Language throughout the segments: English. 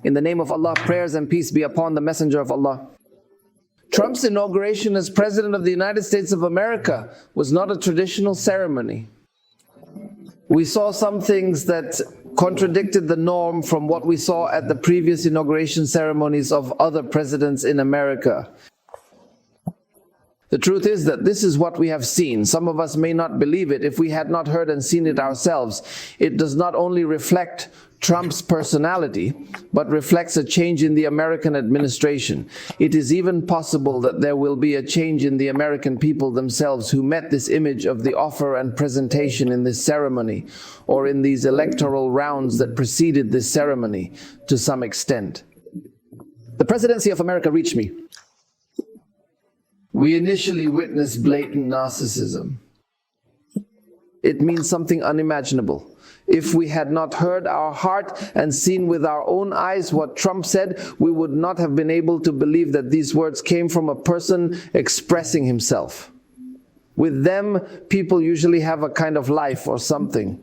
In the name of Allah, prayers and peace be upon the Messenger of Allah. Trump's inauguration as President of the United States of America was not a traditional ceremony. We saw some things that contradicted the norm from what we saw at the previous inauguration ceremonies of other presidents in America. The truth is that this is what we have seen. Some of us may not believe it if we had not heard and seen it ourselves. It does not only reflect Trump's personality, but reflects a change in the American administration. It is even possible that there will be a change in the American people themselves who met this image of the offer and presentation in this ceremony, or in these electoral rounds that preceded this ceremony to some extent. The presidency of America reached me. We initially witnessed blatant narcissism. It means something unimaginable. If we had not heard our heart and seen with our own eyes what Trump said, we would not have been able to believe that these words came from a person expressing himself. With them, people usually have a kind of life or something,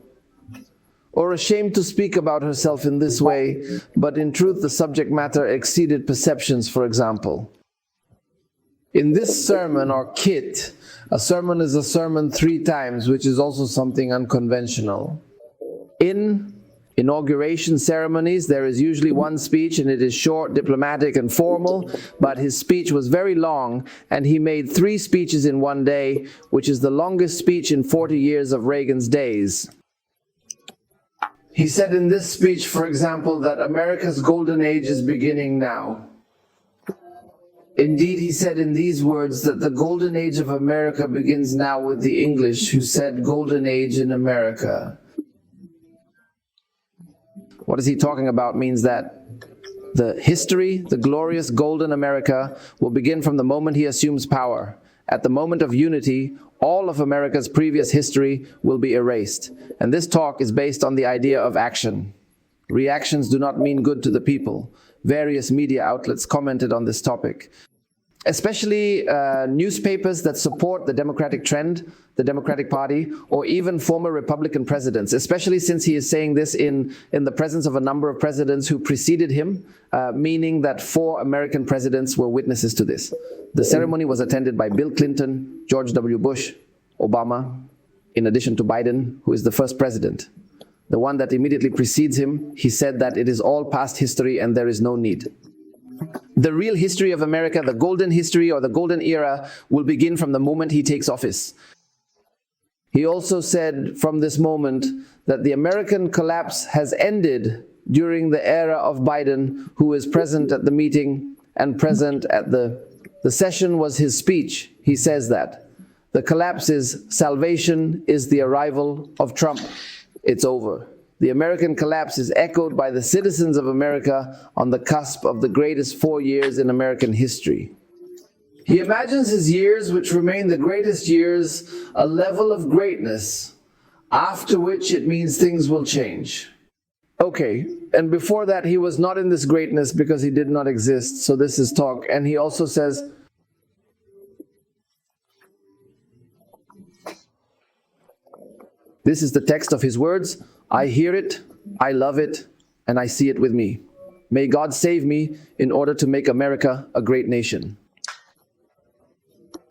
or ashamed to speak about herself in this way, but in truth the subject matter exceeded perceptions, for example. In this sermon or kit, a sermon is a sermon 3 times, which is also something unconventional. In inauguration ceremonies, there is usually one speech, and it is short, diplomatic, and formal, but his speech was very long, and he made 3 speeches in one day, which is the longest speech in 40 years of Reagan's days. He said in this speech, for example, that America's golden age is beginning now. Indeed, he said in these words that the golden age of America begins now with the English, who said golden age in America. What is he talking about? Means that the history, the glorious golden America, will begin from the moment he assumes power. At the moment of unity, all of America's previous history will be erased. And this talk is based on the idea of action. Reactions do not mean good to the people. Various media outlets commented on this topic. Especially newspapers that support the Democratic trend, the Democratic Party, or even former Republican presidents, especially since he is saying this in the presence of a number of presidents who preceded him, meaning that 4 American presidents were witnesses to this. The ceremony was attended by Bill Clinton, George W. Bush, Obama, in addition to Biden, who is the first president. The one that immediately precedes him, he said that it is all past history and there is no need. The real history of America, the golden history or the golden era, will begin from the moment he takes office. He also said from this moment that the American collapse has ended during the era of Biden, who is present at the meeting and present at the session was his speech. He says that the collapse is salvation is the arrival of Trump. It's over. The American collapse is echoed by the citizens of America on the cusp of the greatest 4 years in American history. He imagines his years, which remain the greatest years, a level of greatness, after which it means things will change. Okay, and before that he was not in this greatness because he did not exist, so this is talk. And he also says, this is the text of his words, I hear it, I love it, and I see it with me. May God save me in order to make America a great nation.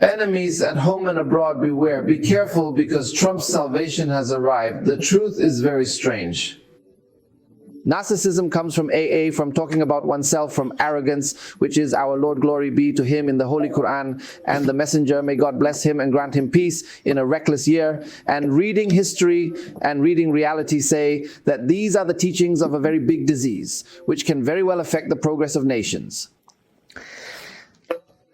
Enemies at home and abroad, beware. Be careful because Trump's salvation has arrived. The truth is very strange. Narcissism comes from AA, from talking about oneself, from arrogance, which is our Lord, glory be to him, in the Holy Quran, and the Messenger, may God bless him and grant him peace, in a reckless year. And reading history and reading reality say that these are the teachings of a very big disease, which can very well affect the progress of nations.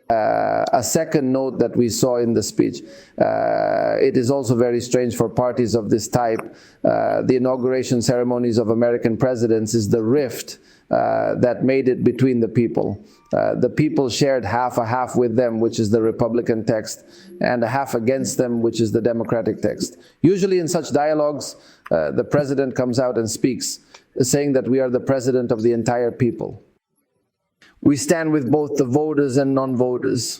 A second note that we saw in the speech, it is also very strange for parties of this type. The inauguration ceremonies of American presidents is the rift that made it between the people. The people shared half a half with them, which is the Republican text, and a half against them, which is the Democratic text. Usually in such dialogues, the president comes out and speaks, saying that we are the president of the entire people. We stand with both the voters and non-voters.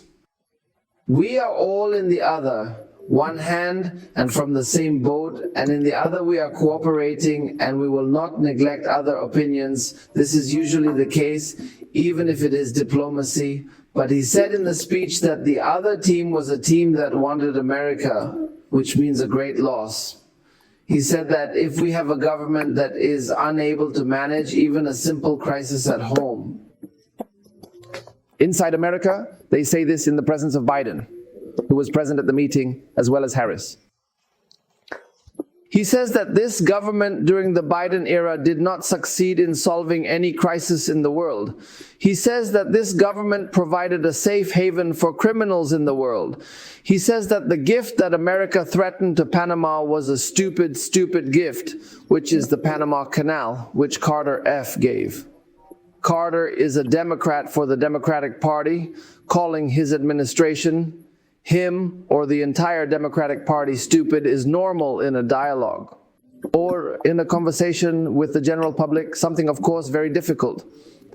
We are all in the other. one hand and from the same boat, and in the other we are cooperating, and we will not neglect other opinions. This is usually the case, even if it is diplomacy. But he said in the speech that the other team was a team that wanted America, which means a great loss. He said that if we have a government that is unable to manage even a simple crisis at home. Inside America, they say this in the presence of Biden, who was present at the meeting, as well as Harris. He says that this government during the Biden era did not succeed in solving any crisis in the world. He says that this government provided a safe haven for criminals in the world. He says that the gift that America threatened to Panama was a stupid, stupid gift, which is the Panama Canal, which Carter F. gave. Carter is a Democrat for the Democratic Party, calling his administration, him or the entire Democratic Party stupid is normal in a dialogue or in a conversation with the general public, something of course very difficult.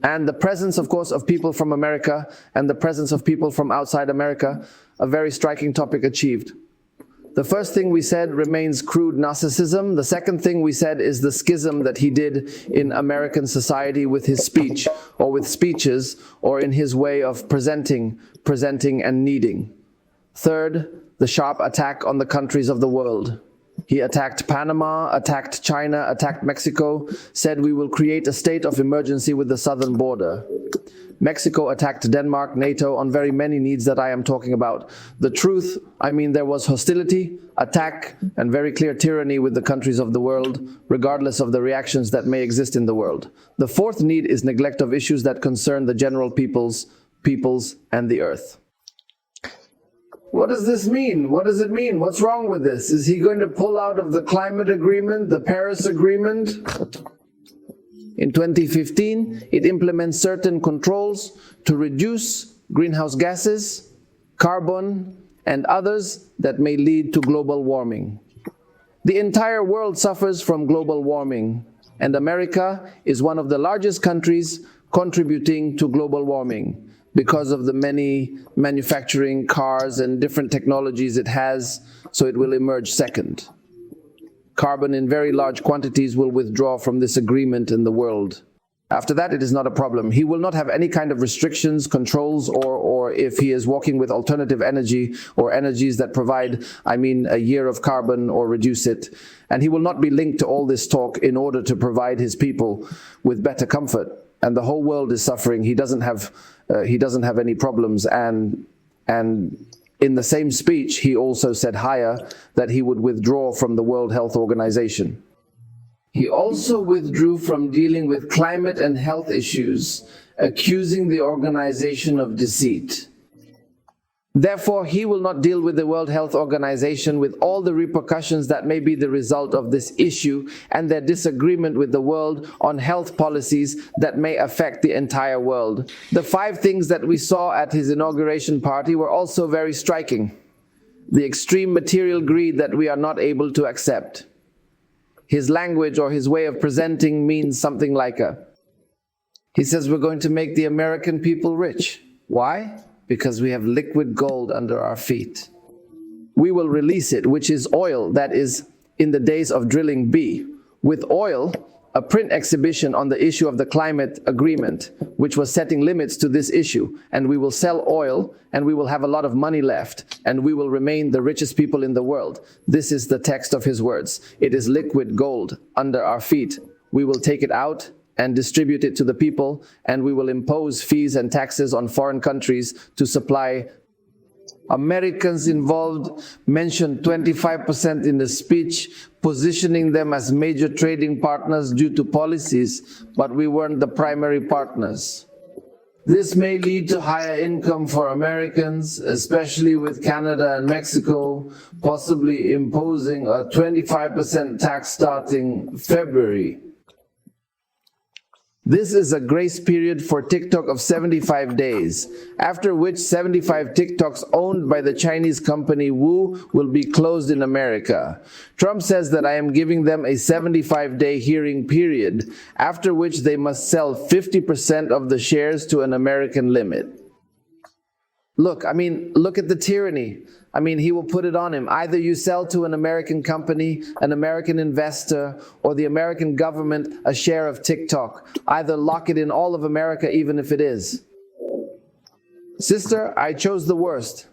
And the presence of course of people from America and the presence of people from outside America, a very striking topic achieved. The first thing we said remains crude narcissism. The second thing we said is the schism that he did in American society with his speech or with speeches or in his way of presenting and needing. Third, the sharp attack on the countries of the world. He attacked Panama, attacked China, attacked Mexico, said we will create a state of emergency with the southern border. Mexico attacked Denmark, NATO, on very many needs that I am talking about. The truth, I mean, there was hostility, attack, and very clear tyranny with the countries of the world, regardless of the reactions that may exist in the world. The fourth need is neglect of issues that concern the general peoples, and the earth. What does this mean? What does it mean? What's wrong with this? Is he going to pull out of the climate agreement, the Paris Agreement? In 2015, it implements certain controls to reduce greenhouse gases, carbon, and others that may lead to global warming. The entire world suffers from global warming, and America is one of the largest countries contributing to global warming, because of the many manufacturing cars and different technologies it has, so it will emerge second. Carbon in very large quantities will withdraw from this agreement in the world. After that, it is not a problem. He will not have any kind of restrictions, controls, or if he is walking with alternative energy or energies that provide, a year of carbon or reduce it. And he will not be linked to all this talk in order to provide his people with better comfort. And the whole world is suffering. He doesn't have any problems. And in the same speech, he also said higher that he would withdraw from the World Health Organization. He also withdrew from dealing with climate and health issues, accusing the organization of deceit. Therefore, he will not deal with the World Health Organization with all the repercussions that may be the result of this issue and their disagreement with the world on health policies that may affect the entire world. The 5 things that we saw at his inauguration party were also very striking. The extreme material greed that we are not able to accept. His language or his way of presenting means something like he says we're going to make the American people rich. Why? Because we have liquid gold under our feet. We will release it, which is oil that is in the days of drilling B. With oil, a print exhibition on the issue of the climate agreement, which was setting limits to this issue. And we will sell oil, and we will have a lot of money left, and we will remain the richest people in the world. This is the text of his words. It is liquid gold under our feet. We will take it out and distribute it to the people, and we will impose fees and taxes on foreign countries to supply. Americans involved mentioned 25% in the speech, positioning them as major trading partners due to policies, but we weren't the primary partners. This may lead to higher income for Americans, especially with Canada and Mexico, possibly imposing a 25% tax starting February. This is a grace period for TikTok of 75 days, after which 75 TikToks owned by the Chinese company Wu will be closed in America. Trump says that I am giving them a 75-day hearing period, after which they must sell 50% of the shares to an American limit. Look at the tyranny. He will put it on him. Either you sell to an American company, an American investor, or the American government a share of TikTok. Either lock it in all of America, even if it is. Sister, I chose the worst.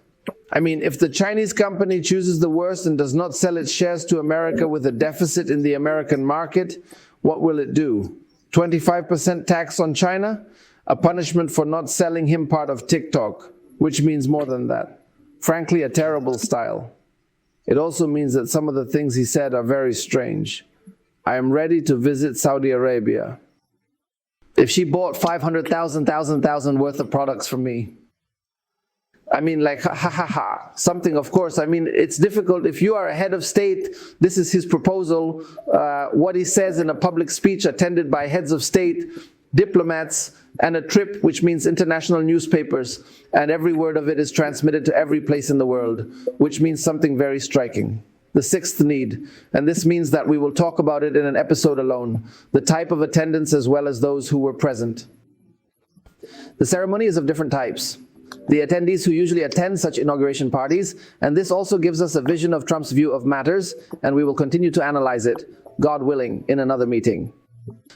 If the Chinese company chooses the worst and does not sell its shares to America with a deficit in the American market, what will it do? 25% tax on China? A punishment for not selling him part of TikTok, which means more than that. Frankly, a terrible style. It also means that some of the things he said are very strange. I am ready to visit Saudi Arabia. If she bought 500,000 worth of products from me, something, of course. It's difficult. If you are a head of state, this is his proposal. What he says in a public speech attended by heads of state, diplomats, and a trip, which means international newspapers, and every word of it is transmitted to every place in the world, which means something very striking. The sixth need, and this means that we will talk about it in an episode alone, the type of attendance as well as those who were present. The ceremony is of different types. The attendees who usually attend such inauguration parties, and this also gives us a vision of Trump's view of matters, and we will continue to analyze it, God willing, in another meeting.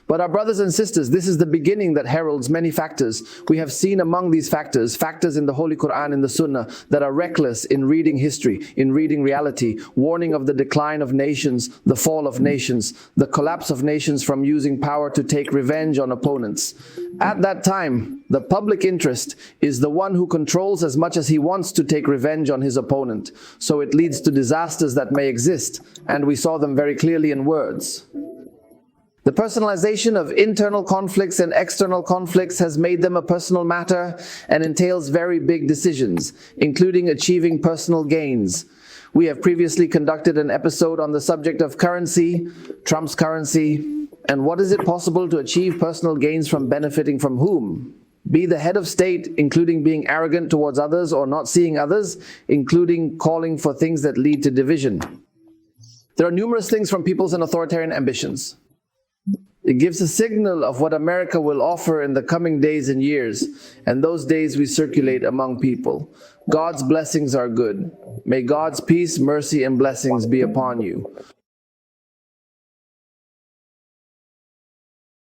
But our brothers and sisters, this is the beginning that heralds many factors. We have seen among these factors in the Holy Quran and the Sunnah that are reckless in reading history, in reading reality, warning of the decline of nations, the fall of nations, the collapse of nations from using power to take revenge on opponents. At that time, the public interest is the one who controls as much as he wants to take revenge on his opponent. So it leads to disasters that may exist, and we saw them very clearly in words. The personalization of internal conflicts and external conflicts has made them a personal matter and entails very big decisions, including achieving personal gains. We have previously conducted an episode on the subject of currency, Trump's currency, and what is it possible to achieve personal gains from benefiting from whom? Be the head of state, including being arrogant towards others or not seeing others, including calling for things that lead to division. There are numerous things from peoples and authoritarian ambitions. It gives a signal of what America will offer in the coming days and years, and those days we circulate among people. God's blessings are good. May God's peace, mercy, and blessings be upon you.